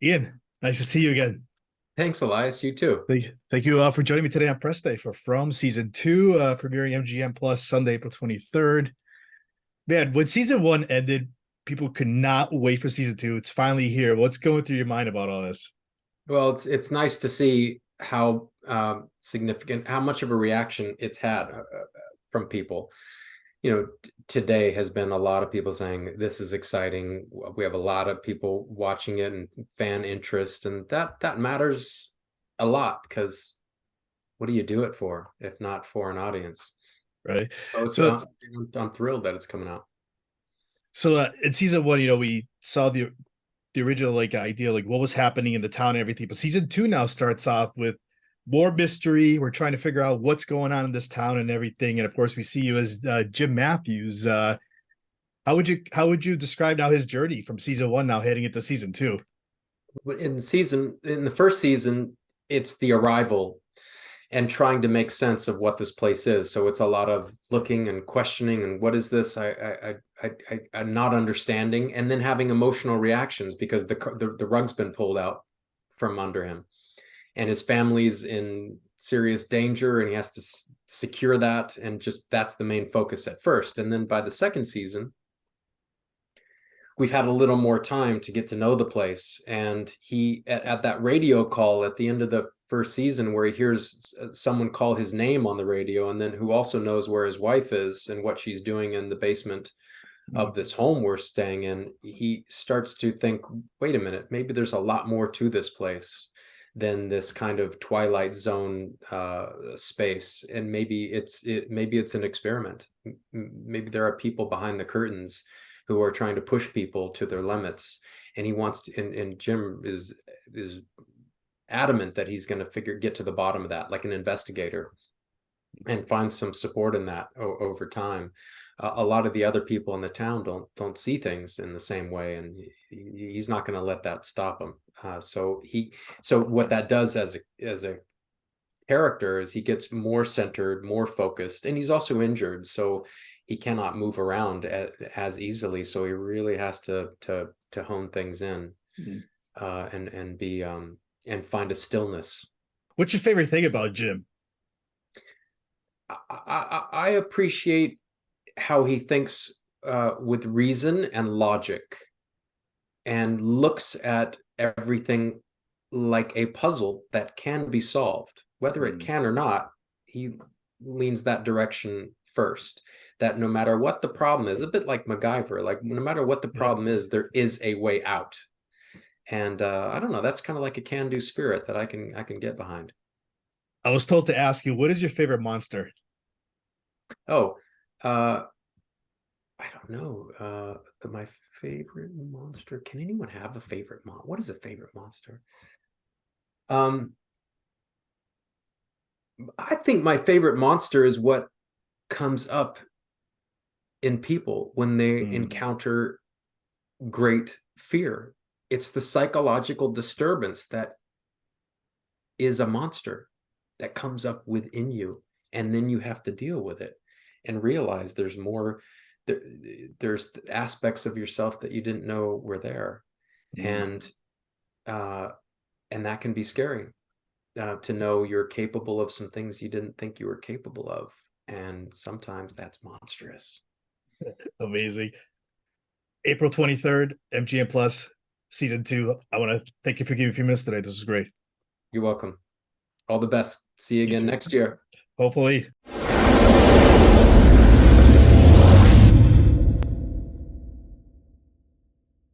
Ian, nice to see you again. Thanks, Elias. You too. Thank you for joining me today on Press Day for From Season 2, premiering MGM Plus Sunday, April 23rd. Man, when Season 1 ended, people could not wait for Season 2. It's finally here. What's going through your mind about all this? Well, it's nice to see how significant, how much of a reaction it's had from people. Today has been a lot of people saying this is exciting. We have a lot of people watching it and fan interest, and that matters a lot because what do you do it for if not for an audience? Right. So So, I'm thrilled that it's coming out. in Season 1, we saw the original idea, like what was happening in the town and everything. But Season 2 now starts off with more mystery. We're trying to figure out what's going on in this town and everything. And of course, we see you as Jim Matthews. How would you describe now his journey from Season 1 now heading into Season 2? In the first season, it's the arrival and trying to make sense of what this place is. So it's a lot of looking and questioning and what is this? I'm not understanding, and then having emotional reactions because the rug's been pulled out from under him, and his family's in serious danger, and he has to secure that, and just that's the main focus at first. And then by the second season, we've had a little more time to get to know the place. And he at that radio call at the end of the first season where he hears someone call his name on the radio, and then who also knows where his wife is and what she's doing in the basement of this home we're staying in, he starts to think, wait a minute, maybe there's a lot more to this place than this kind of Twilight Zone space. And maybe it's an experiment. Maybe there are people behind the curtains who are trying to push people to their limits, and he wants to, and Jim is adamant that he's going to get to the bottom of that, like an investigator, and find some support in that over time. A lot of the other people in the town don't see things in the same way, and he's not going to let that stop him. So what that does as a character is he gets more centered, more focused, and he's also injured, so he cannot move around as easily. So he really has to hone things in, and be and find a stillness. What's your favorite thing about Jim? I appreciate how he thinks with reason and logic, and looks at everything like a puzzle that can be solved. Whether it can or not, he leans that direction first. That no matter what the problem is, a bit like MacGyver, like no matter what the problem is, there is a way out. And I don't know, that's kind of like a can-do spirit that I can get behind. I was told to ask you, what is your favorite monster? Oh, I don't know. My favorite monster. Can anyone have a favorite monster? What is a favorite monster? I think my favorite monster is what comes up in people when they encounter great fear. It's the psychological disturbance that is a monster that comes up within you, and then you have to deal with it and realize there's more. There's aspects of yourself that you didn't know were there, and that can be scary. To know you're capable of some things you didn't think you were capable of, and sometimes that's monstrous. Amazing. April 23rd, MGM Plus, Season 2. I want to thank you for giving me a few minutes today. This is great. You're welcome. All the best. See you again next year. Hopefully.